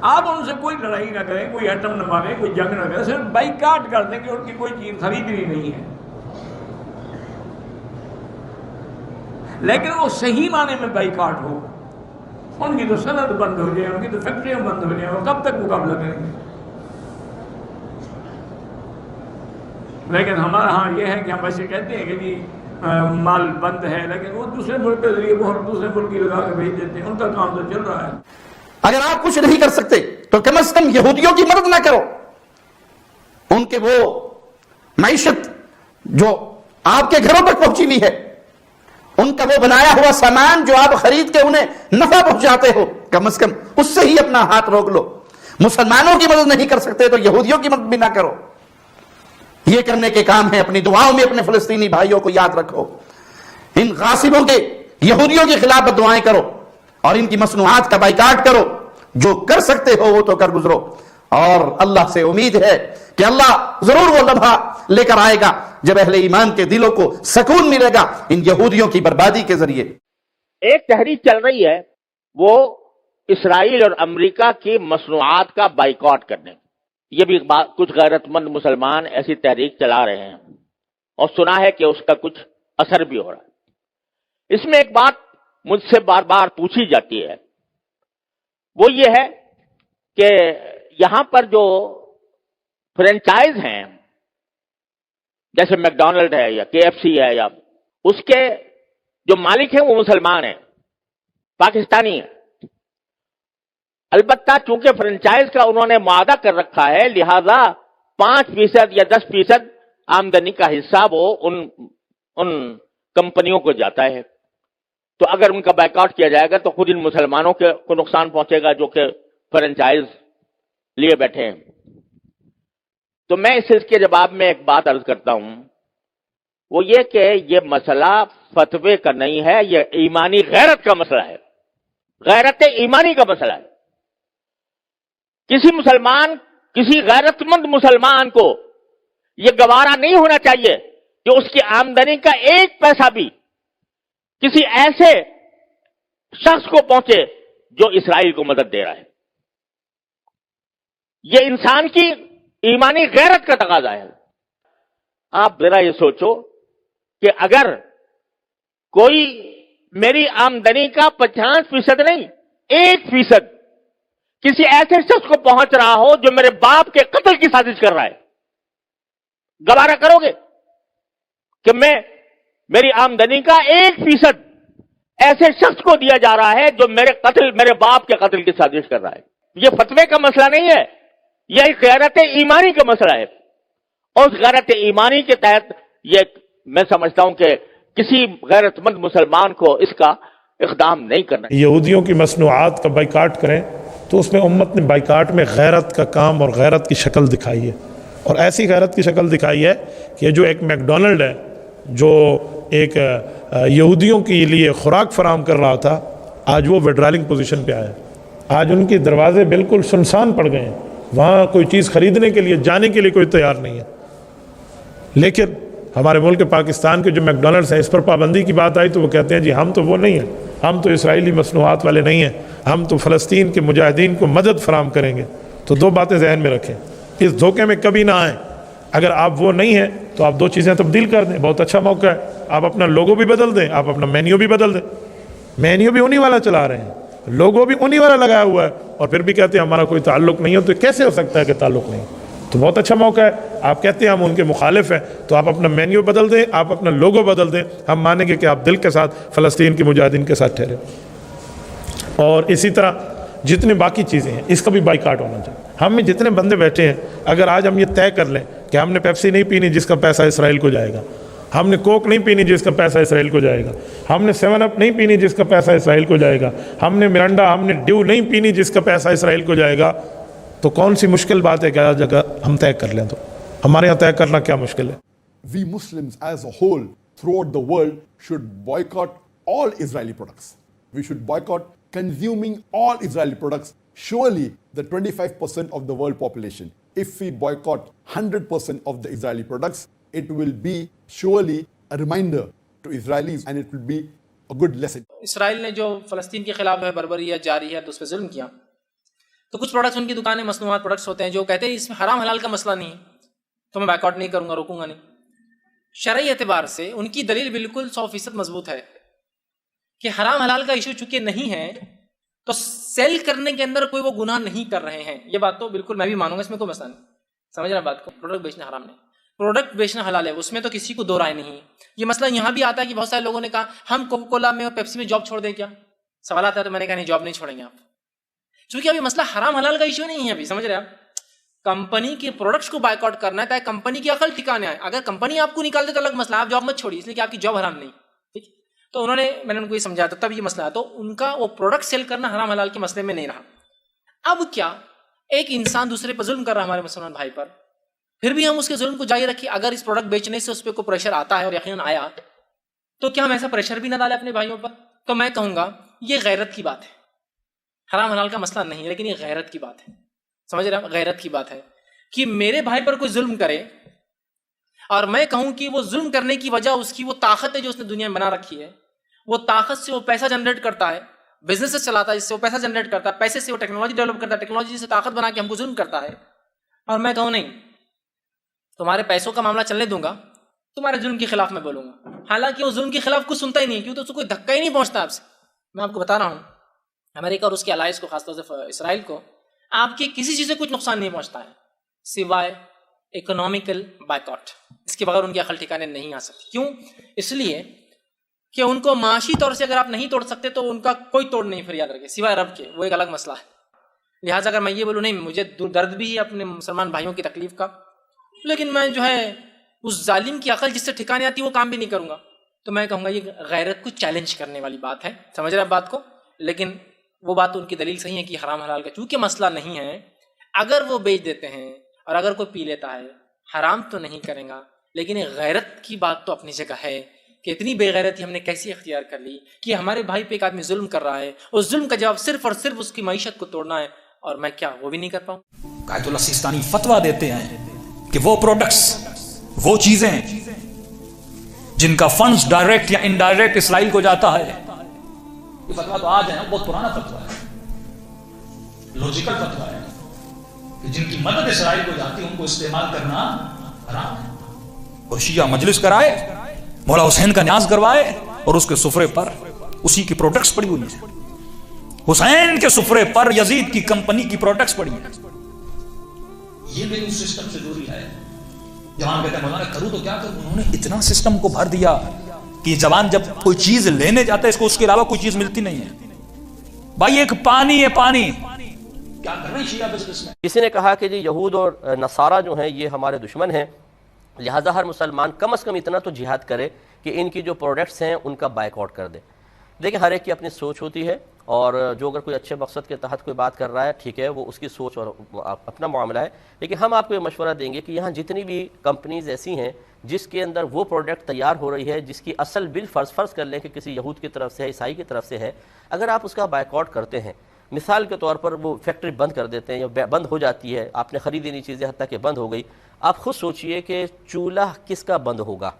آپ ان سے کوئی لڑائی نہ کریں، کوئی ایٹم نہ ماریں، کوئی جنگ نہ کریں، صرف بائیکاٹ کر دیں کہ ان کی کوئی چیز خریدنی نہیں ہے. لیکن وہ صحیح معنی میں بائیکاٹ ہو، ان کی تو صنعت بند ہو جائے، ان کی تو فیکٹریاں بند ہو جائیں، اور کب تک مقابلہ کریں گے؟ لیکن ہمارے ہاں یہ ہے کہ ہم ایسے کہتے ہیں کہ جی مال بند ہے، لیکن وہ دوسرے ملک کے ذریعے وہ دوسرے ملک کی لگا کے بھیج دیتے ہیں، ان کا کام تو چل رہا ہے. اگر آپ کچھ نہیں کر سکتے تو کم از کم یہودیوں کی مدد نہ کرو. ان کے وہ معیشت جو آپ کے گھروں تک پہنچی ہوئی ہے، ان کا وہ بنایا ہوا سامان جو آپ خرید کے انہیں نفع پہنچاتے ہو، کم از کم اس سے ہی اپنا ہاتھ روک لو. مسلمانوں کی مدد نہیں کر سکتے تو یہودیوں کی مدد بھی نہ کرو. یہ کرنے کے کام ہے. اپنی دعاؤں میں اپنے فلسطینی بھائیوں کو یاد رکھو. ان غاصبوں کے یہودیوں کے خلاف بددعائیں کرو اور ان کی مصنوعات کا بائیکاٹ کرو. جو کر سکتے ہو وہ تو کر گزرو. اور اللہ سے امید ہے کہ اللہ ضرور وہ لمحہ لے کر آئے گا جب اہل ایمان کے دلوں کو سکون ملے گا ان یہودیوں کی بربادی کے ذریعے. ایک تحریک چل رہی ہے، وہ اسرائیل اور امریکہ کی مصنوعات کا بائیکاٹ کرنے. یہ بھی کچھ غیرت مند مسلمان ایسی تحریک چلا رہے ہیں اور سنا ہے کہ اس کا کچھ اثر بھی ہو رہا ہے. اس میں ایک بات مجھ سے بار بار پوچھی جاتی ہے، وہ یہ ہے کہ یہاں پر جو فرینچائز ہیں جیسے میک ڈونلڈ ہے یا کے ایف سی ہے، یا اس کے جو مالک ہیں وہ مسلمان ہیں، پاکستانی ہیں. البتہ چونکہ فرنچائز کا انہوں نے معاہدہ کر رکھا ہے، لہذا 5% یا 10% آمدنی کا حصہ وہ ان کمپنیوں کو جاتا ہے. تو اگر ان کا بائیکاٹ کیا جائے گا تو خود ان مسلمانوں کو نقصان پہنچے گا جو کہ فرنچائز لیے بیٹھے ہیں. تو میں اس کے جواب میں ایک بات عرض کرتا ہوں، وہ یہ کہ یہ مسئلہ فتوے کا نہیں ہے، یہ ایمانی غیرت کا مسئلہ ہے، غیرت ایمانی کا مسئلہ ہے. کسی غیرت مند مسلمان کو یہ گوارا نہیں ہونا چاہیے کہ اس کی آمدنی کا 1 پیسہ بھی کسی ایسے شخص کو پہنچے جو اسرائیل کو مدد دے رہا ہے. یہ انسان کی ایمانی غیرت کا تقاضا ہے. آپ ذرا یہ سوچو کہ اگر کوئی میری آمدنی کا 50% نہیں 1% کسی ایسے شخص کو پہنچ رہا ہو جو میرے باپ کے قتل کی سازش کر رہا ہے، گوارا کرو گے کہ میری آمدنی کا 1% ایسے شخص کو دیا جا رہا ہے جو میرے باپ کے قتل کی سازش کر رہا ہے؟ یہ فتوے کا مسئلہ نہیں ہے، یہ ایک غیرت ایمانی کا مسئلہ ہے. اور اس غیرت ایمانی کے تحت یہ میں سمجھتا ہوں کہ کسی غیرت مند مسلمان کو اس کا اقدام نہیں کرنا. یہودیوں کی مصنوعات کا بائیکاٹ کریں تو اس میں امت نے بائیکاٹ میں غیرت کا کام اور غیرت کی شکل دکھائی ہے. اور ایسی غیرت کی شکل دکھائی ہے کہ جو ایک میک ڈونلڈ ہے جو ایک یہودیوں کے لیے خوراک فراہم کر رہا تھا، آج وہ وڈرالنگ پوزیشن پہ آیا. آج ان کے دروازے بالکل سنسان پڑ گئے ہیں، وہاں کوئی چیز خریدنے کے لیے جانے کے لیے کوئی تیار نہیں ہے. لیکن ہمارے ملک پاکستان کے جو میک ڈونلڈس ہیں، اس پر پابندی کی بات آئی تو وہ کہتے ہیں جی ہم تو وہ نہیں ہیں، ہم تو اسرائیلی مصنوعات والے نہیں ہیں، ہم تو فلسطین کے مجاہدین کو مدد فراہم کریں گے. تو 2 باتیں ذہن میں رکھیں، اس دھوکے میں کبھی نہ آئیں. اگر آپ وہ نہیں ہیں تو آپ 2 چیزیں تبدیل کر دیں، بہت اچھا موقع ہے. آپ اپنا لوگو بھی بدل دیں، آپ اپنا مینیو بھی بدل دیں. مینیو بھی انہی والا چلا رہے ہیں، لوگو بھی انہی والا لگایا ہوا ہے، اور پھر بھی کہتے ہیں ہمارا کوئی تعلق نہیں ہے. تو کیسے ہو سکتا ہے کہ تعلق نہیں؟ تو بہت اچھا موقع ہے. آپ کہتے ہیں ہم ان کے مخالف ہیں، تو آپ اپنا مینیو بدل دیں، آپ اپنا لوگو بدل دیں، ہم مانیں گے کہ آپ دل کے ساتھ فلسطین کے مجاہدین کے ساتھ ٹھہرے. اور اسی طرح جتنے باقی چیزیں ہیں اس کا بھی بائیکاٹ ہونا چاہیے. ہم میں جتنے بندے بیٹھے ہیں، اگر آج ہم یہ طے کر لیں کہ ہم نے پیپسی نہیں پینی جس کا پیسہ اسرائیل کو جائے گا، ہم نے کوک نہیں پینی جس کا پیسہ اسرائیل کو جائے گا، ہم نے 7 اپ نہیں پینی جس کا پیسہ اسرائیل کو جائے گا، ہم نے مرنڈا ہم نے ڈیو نہیں پینی جس کا پیسہ اسرائیل کو جائے گا، تو کون سی مشکل بات ہے کہ ہر جگہ ہم طے کر لیں؟ تو ہمارے یہاں طے کرنا کیا مشکل ہے؟ We Muslims as a whole throughout the world should boycott all Israeli products. We should boycott consuming all Israeli products. Surely the 25% of the world population, if we boycott 100% of the Israeli products, it will be surely a reminder to Israelis and it will be a good lesson. اسرائیل نے جو فلسطین کے خلاف ہے بربریت جاری ہے تو اس پہ ظلم کیا، تو کچھ پروڈکٹس ان کی دکانیں مصنوعات پروڈکٹس ہوتے ہیں جو کہتے ہیں اس میں حرام حلال کا مسئلہ نہیں ہے تو میں بائیک آؤٹ نہیں کروں گا، روکوں گا نہیں. شرعی اعتبار سے ان کی دلیل بالکل 100% مضبوط ہے کہ حرام حلال کا ایشو چونکہ نہیں ہے تو سیل کرنے کے اندر کوئی وہ گناہ نہیں کر رہے ہیں. یہ بات تو بالکل میں بھی مانوں گا، اس میں کوئی مسئلہ نہیں. سمجھ رہے ہیں بات کو؟ پروڈکٹ بیچنا حرام نہیں، پروڈکٹ بیچنا حلال ہے، اس میں تو کسی کو دو رائے نہیں. یہ مسئلہ یہاں بھی آتا ہے کہ بہت سارے لوگوں نے کہا ہم کوکا کولا میں اور پیپسی میں جاب چھوڑ دیں کیا؟ سوال آتا ہے تو میں نے کہا نہیں، جاب نہیں چھوڑیں گے آپ، چونکہ ابھی مسئلہ حرام حلال کا ایشو نہیں ہے ابھی. سمجھ رہے ہیں آپ؟ کمپنی کے پروڈکٹس کو بائیک آؤٹ کرنا ہے، کمپنی کی عقل ٹھکانے آئے. اگر کمپنی آپ کو نکال دے تو الگ مسئلہ، آپ جاب مت چھوڑیے اس لیے کہ آپ کی جاب حرام نہیں. ٹھیک، تو انہوں نے، میں نے ان کو یہ سمجھایا تھا تب یہ مسئلہ ہے. تو ان کا وہ پروڈکٹ سیل کرنا حرام حلال کے مسئلے میں نہیں رہا. اب کیا ایک انسان دوسرے پر ظلم کر رہا ہے ہمارے مسلمان بھائی پر، پھر بھی ہم اس کے ظلم کو جاری رکھیں. اگر اس پروڈکٹ بیچنے سے اس پہ کوئی پریشر آتا ہے اور یقیناً آیا تو کیا ہم ایسا پریشر بھی نہ ڈالیں اپنے بھائیوں پر؟ تو میں کہوں گا یہ غیرت کی بات ہے. حرام حلال کا مسئلہ نہیں ہے لیکن یہ غیرت کی بات ہے. سمجھ رہے ہیں؟ غیرت کی بات ہے کہ میرے بھائی پر کوئی ظلم کرے اور میں کہوں کہ وہ ظلم کرنے کی وجہ اس کی وہ طاقت ہے جو اس نے دنیا میں بنا رکھی ہے، وہ طاقت سے وہ پیسہ جنریٹ کرتا ہے، بزنس چلاتا ہے جس سے وہ پیسہ جنریٹ کرتا ہے، پیسے سے وہ ٹیکنالوجی ڈیولپ کرتا ہے، ٹیکنالوجی سے طاقت بنا کے ہم کو ظلم کرتا ہے، اور میں کہوں نہیں تمہارے پیسوں کا معاملہ چلنے دوں گا، تمہارے ظلم کے خلاف میں بولوں گا. حالانکہ وہ ظلم کے خلاف کچھ سنتا ہی نہیں، کیوں تو اس کو کوئی دھکا ہی نہیں پہنچتا آپ سے. میں آپ کو بتا رہا ہوں امریکہ اور اس کے الائز کو، خاص طور سے اسرائیل کو، آپ کی کسی چیز سے کچھ نقصان نہیں پہنچتا ہے سوائے اکنامیکل بائیکاٹ. اس کے بغیر ان کی عقل ٹھکانے نہیں آ سکتی. کیوں؟ اس لیے کہ ان کو معاشی طور سے اگر آپ نہیں توڑ سکتے تو ان کا کوئی توڑ نہیں، پھر یاد رکھیں، سوائے رب کے، وہ ایک الگ مسئلہ ہے. لہٰذا اگر میں یہ بولوں نہیں مجھے درد بھی ہے اپنے مسلمان بھائیوں کی تکلیف کا، لیکن میں جو ہے اس ظالم کی عقل جس سے ٹھکانے آتی ہے وہ کام بھی نہیں کروں گا، تو میں کہوں گا یہ غیرت کو چیلنج کرنے والی بات ہے. سمجھ رہے ہیں بات کو؟ لیکن وہ بات ان کی دلیل صحیح ہے کہ حرام حلال کا چونکہ مسئلہ نہیں ہے، اگر وہ بیچ دیتے ہیں اور اگر کوئی پی لیتا ہے حرام تو نہیں کرے گا، لیکن یہ غیرت کی بات تو اپنی جگہ ہے کہ اتنی بے غیرتی ہم نے کیسی اختیار کر لی کہ ہمارے بھائی پہ ایک آدمی ظلم کر رہا ہے، اس ظلم کا جواب صرف اور صرف اس کی معیشت کو توڑنا ہے، اور میں کیا وہ بھی نہیں کر پاؤں. آیت اللہ سیستانی فتویٰ دیتے ہیں کہ وہ پروڈکٹس، وہ چیزیں جن کا فنڈز ڈائریکٹ یا انڈائریکٹ اسرائیل کو جاتا ہے، یہ فتویٰ تو آج ہے نا، بہت پرانا فتویٰ ہے، لوجیکل فتویٰ ہے کہ جن کی مدد اسرائیل کو جاتی ہے ان کو استعمال کرنا حرام ہے. اور شیعہ مجلس کرائے، مولا حسین کا نیاز کروائے اور اس کے سفرے پر اسی کی پروڈکٹس پڑی ہوئی ہیں، حسین کے سفرے پر یزید کی کمپنی کی پروڈکٹس پڑی ہیں. یہ بھی اس سسٹم سے دوری ہے. جوان کہتے ہیں مولانا کروں تو کیا کروں؟ انہوں نے اتنا سسٹم کو بھر دیا کہ جوان جب کوئی چیز لینے جاتا ہے اس کو اس کے علاوہ کوئی چیز ملتی نہیں ہے. بھائی ایک پانی ہے، پانی کیا کر رہے ہیں شیعہ بزنس میں؟ کسی نے کہا کہ جی یہود اور نصارہ جو ہیں یہ ہمارے دشمن ہیں، لہٰذا ہر مسلمان کم از کم اتنا تو جہاد کرے کہ ان کی جو پروڈکٹس ہیں ان کا بائیک آؤٹ کر دے. دیکھیں ہر ایک کی اپنی سوچ ہوتی ہے، اور جو اگر کوئی اچھے مقصد کے تحت کوئی بات کر رہا ہے ٹھیک ہے، وہ اس کی سوچ اور اپنا معاملہ ہے. لیکن ہم آپ کو یہ مشورہ دیں گے کہ یہاں جتنی بھی کمپنیز ایسی ہیں جس کے اندر وہ پروڈکٹ تیار ہو رہی ہے جس کی اصل بل فرض کر لیں کہ کسی یہود کی طرف سے ہے، عیسائی کی طرف سے ہے، اگر آپ اس کا بائیک آؤٹ کرتے ہیں، مثال کے طور پر وہ فیکٹری بند کر دیتے ہیں یا بند ہو جاتی ہے، آپ نے خریدی نہیں چیزیں حتیٰ کہ بند ہو گئی، آپ خود سوچئے کہ چولہا کس کا بند ہوگا.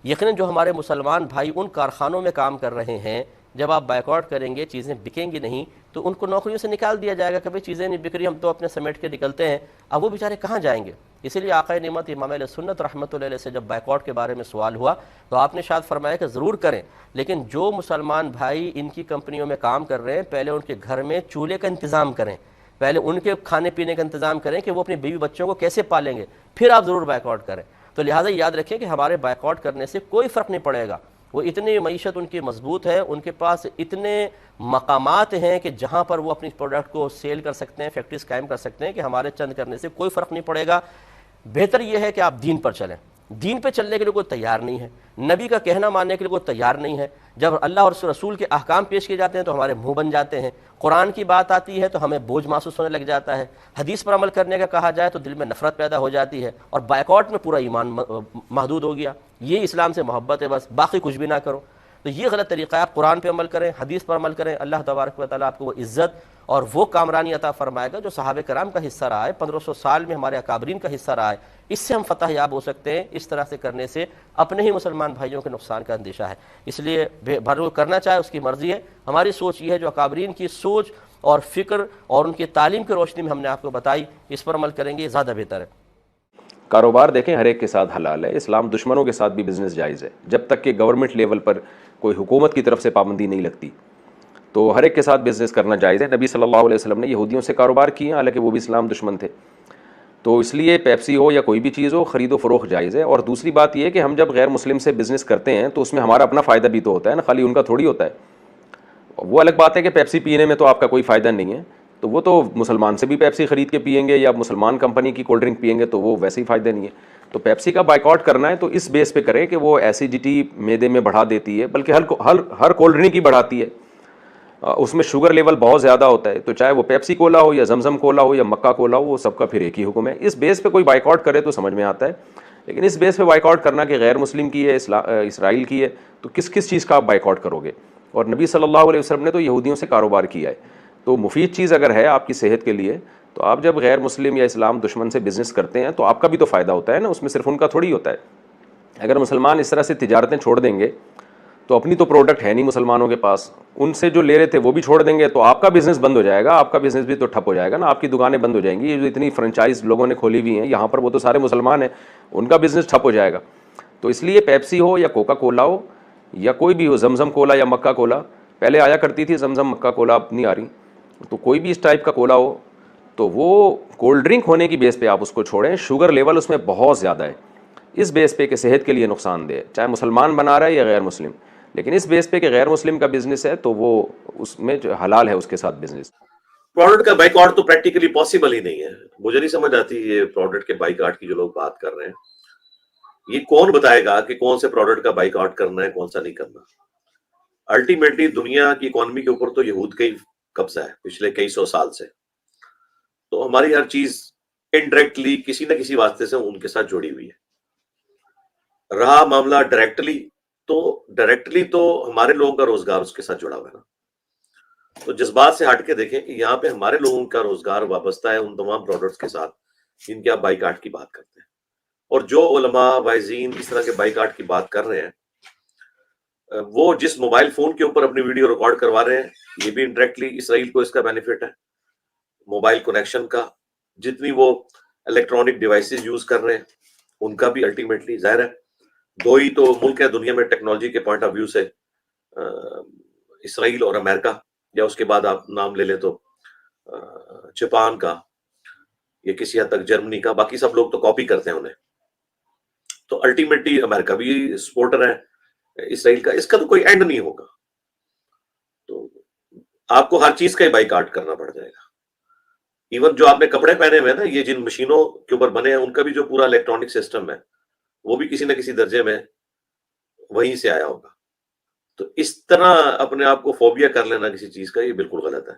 یقیناً جو ہمارے مسلمان بھائی ان کارخانوں میں کام کر رہے ہیں، جب آپ بائیک آؤٹ کریں گے چیزیں بکیں گی نہیں تو ان کو نوکریوں سے نکال دیا جائے گا کہ بھئی چیزیں نہیں بک رہی، ہم تو اپنے سمیٹ کے نکلتے ہیں. اب وہ بیچارے کہاں جائیں گے؟ اسی لیے آقا نعمت امام اہل سنت رحمۃ اللہ علیہ سے جب بائیک آؤٹ کے بارے میں سوال ہوا تو آپ نے شاید فرمایا کہ ضرور کریں، لیکن جو مسلمان بھائی ان کی کمپنیوں میں کام کر رہے ہیں پہلے ان کے گھر میں چولہے کا انتظام کریں، پہلے ان کے کھانے پینے کا انتظام کریں کہ وہ اپنی بیوی بچوں کو کیسے پالیں گے، پھر آپ ضرور بائیک آؤٹ کریں. تو لہٰذا یاد رکھیں کہ ہمارے بائیک آؤٹ کرنے سے کوئی فرق نہیں پڑے گا. وہ اتنی معیشت ان کی مضبوط ہے، ان کے پاس اتنے مقامات ہیں کہ جہاں پر وہ اپنی پروڈکٹ کو سیل کر سکتے ہیں، فیکٹریز قائم کر سکتے ہیں، کہ ہمارے چند کرنے سے کوئی فرق نہیں پڑے گا. بہتر یہ ہے کہ آپ دین پر چلیں. دین پہ چلنے کے لیے کوئی تیار نہیں ہے، نبی کا کہنا ماننے کے لیے کوئی تیار نہیں ہے. جب اللہ اور رسول کے احکام پیش کیے جاتے ہیں تو ہمارے منہ بن جاتے ہیں، قرآن کی بات آتی ہے تو ہمیں بوجھ محسوس ہونے لگ جاتا ہے، حدیث پر عمل کرنے کا کہا جائے تو دل میں نفرت پیدا ہو جاتی ہے، اور بائیک آؤٹ میں پورا ایمان محدود ہو گیا. یہ اسلام سے محبت ہے، بس باقی کچھ بھی نہ کرو. تو یہ غلط طریقہ ہے. آپ قرآن پہ عمل کریں، حدیث پر عمل کریں، اللہ تبارک و تعالیٰ آپ کو وہ عزت اور وہ کامرانی عطا فرمائے گا جو صحابہ کرام کا حصہ رہا ہے، 1500 سال میں ہمارے اکابرین کا حصہ رہا ہے. اس سے ہم فتح یاب ہو سکتے ہیں. اس طرح سے کرنے سے اپنے ہی مسلمان بھائیوں کے نقصان کا اندیشہ ہے. اس لیے بھر کرنا چاہے اس کی مرضی ہے. ہماری سوچ یہ ہے جو اکابرین کی سوچ اور فکر اور ان کی تعلیم کی روشنی میں ہم نے آپ کو بتائی، اس پر عمل کریں گے زیادہ بہتر ہے۔ کاروبار دیکھیں ہر ایک کے ساتھ حلال ہے، اسلام دشمنوں کے ساتھ بھی بزنس جائز ہے، جب تک کہ گورنمنٹ لیول پر کوئی حکومت کی طرف سے پابندی نہیں لگتی تو ہر ایک کے ساتھ بزنس کرنا جائز ہے۔ نبی صلی اللہ علیہ وسلم نے یہودیوں سے کاروبار کیے حالانکہ وہ بھی اسلام دشمن تھے، تو اس لیے پیپسی ہو یا کوئی بھی چیز ہو خرید و فروخت جائز ہے۔ اور دوسری بات یہ ہے کہ ہم جب غیر مسلم سے بزنس کرتے ہیں تو اس میں ہمارا اپنا فائدہ بھی تو ہوتا ہے نا، خالی ان کا تھوڑی ہوتا ہے۔ وہ الگ بات ہے کہ پیپسی پینے میں تو آپ کا کوئی فائدہ نہیں ہے، تو وہ تو مسلمان سے بھی پیپسی خرید کے پئیں گے یا مسلمان کمپنی کی کولڈ ڈرنک پئیں گے تو وہ ویسے ہی فائدہ نہیں ہے۔ تو پیپسی کا بائیکاٹ کرنا ہے تو اس بیس پہ کرے کہ وہ ایسیڈیٹی معدے میں بڑھا دیتی ہے، بلکہ ہر کولڈ ڈرنک ہی بڑھاتی ہے، اس میں شوگر لیول بہت زیادہ ہوتا ہے، تو چاہے وہ پیپسی کولا ہو یا زمزم کولا ہو یا مکہ کولا ہو، وہ سب کا پھر ایک ہی حکم ہے۔ اس بیس پہ کوئی بائیکاٹ کرے تو سمجھ میں آتا ہے، لیکن اس بیس پہ بائیکاٹ کرنا کہ غیر مسلم کی ہے، اسرائیل کی ہے، تو کس چیز کا آپ بائیکاٹ کرو گے؟ اور نبی صلی اللہ علیہ وسلم نے تو یہودیوں سے کاروبار کیا ہے، تو مفید چیز اگر ہے آپ کی صحت کے لیے تو آپ جب غیر مسلم یا اسلام دشمن سے بزنس کرتے ہیں تو آپ کا بھی تو فائدہ ہوتا ہے نا، اس میں صرف ان کا تھوڑی ہوتا ہے۔ اگر مسلمان اس طرح سے تجارتیں چھوڑ دیں گے تو اپنی تو پروڈکٹ ہے نہیں مسلمانوں کے پاس، ان سے جو لے رہے تھے وہ بھی چھوڑ دیں گے تو آپ کا بزنس بند ہو جائے گا، آپ کا بزنس بھی تو ٹھپ ہو جائے گا نا، آپ کی دکانیں بند ہو جائیں گی۔ یہ جو اتنی فرنچائز لوگوں نے کھولی ہوئی ہیں یہاں پر وہ تو سارے مسلمان ہیں، ان کا بزنس ٹھپ ہو جائے گا۔ تو اس لیے پیپسی ہو یا کوکا کولا ہو یا کوئی بھی ہو، زمزم کولا یا مکہ کولا، پہلے آیا کرتی تھی زمزم مکہ کولا، اب نہیں آ رہی، تو کوئی بھی اس ٹائپ کا کولا ہو تو وہ کولڈ ڈرنک ہونے کی بیس پہ آپ اس کو چھوڑیں، شوگر لیول اس میں بہت زیادہ ہے، اس بیس پہ کہ صحت کے لیے نقصان دہ ہے، چاہے مسلمان بنا رہا ہے یا غیر مسلم، لیکن اس بیس پہ کہ غیر مسلم کا بزنس ہے تو وہ اس میں جو حلال ہے اس کے ساتھ بزنس۔ پروڈکٹ کا بائک آؤٹ تو پریکٹیکلی پاسبل ہی نہیں ہے، مجھے نہیں سمجھ آتی یہ پروڈکٹ کے بائک آؤٹ کی جو لوگ بات کر رہے ہیں، یہ کون بتائے گا کہ کون سے پروڈکٹ کا بائک آؤٹ کرنا ہے کون سا نہیں کرنا؟ الٹیمیٹلی دنیا کی اکانومی کے اوپر تو یہود کا ہی قبضہ ہے پچھلے کئی سو سال سے، تو ہماری ہر چیز انڈائریکٹلی کسی نہ کسی واسطے سے ان کے ساتھ جڑی ہوئی ہے۔ رہا معاملہ ڈائریکٹلی تو ہمارے لوگوں کا روزگار اس کے ساتھ جڑا ہوا ہے نا، تو جذبات سے ہٹ کے دیکھیں کہ یہاں پہ ہمارے لوگوں کا روزگار وابستہ ہے ان تمام پروڈکٹس کے ساتھ جن کے آپ بائیکاٹ کی بات کرتے ہیں، اور جو علماء واعظین اس طرح کے بائیکاٹ کی بات کر رہے ہیں وہ جس موبائل فون کے اوپر اپنی ویڈیو ریکارڈ کروا رہے ہیں یہ بھی انڈائریکٹلی اسرائیل کو اس کا بینیفٹ ہے، موبائل کنیکشن کا، جتنی وہ الیکٹرانک ڈیوائسز یوز کر رہے ہیں ان کا بھی الٹیمیٹلی ظاہر ہے، دو ہی تو ملک ہے دنیا میں ٹیکنالوجی کے پوائنٹ آف ویو سے، اسرائیل اور امریکہ، یا اس کے بعد آپ نام لے لیں تو جاپان کا یا کسی حد تک جرمنی کا، باقی سب لوگ تو کاپی کرتے ہیں انہیں، تو الٹیمیٹلی امریکہ بھی سپورٹر ہے اسرائیل کا، اس کا تو کوئی اینڈ نہیں ہوگا، تو آپ کو ہر چیز کا ہی بائیکاٹ کرنا پڑ جائے گا۔ ایون جو آپ نے کپڑے پہنے ہوئے ہیں نا، یہ جن مشینوں کے اوپر بنے ہیں ان کا بھی جو پورا الیکٹرانک سسٹم ہے وہ بھی کسی نہ کسی درجے میں وہیں سے آیا ہوگا، تو اس طرح اپنے آپ کو فوبیا کر لینا کسی چیز کا یہ بالکل غلط ہے۔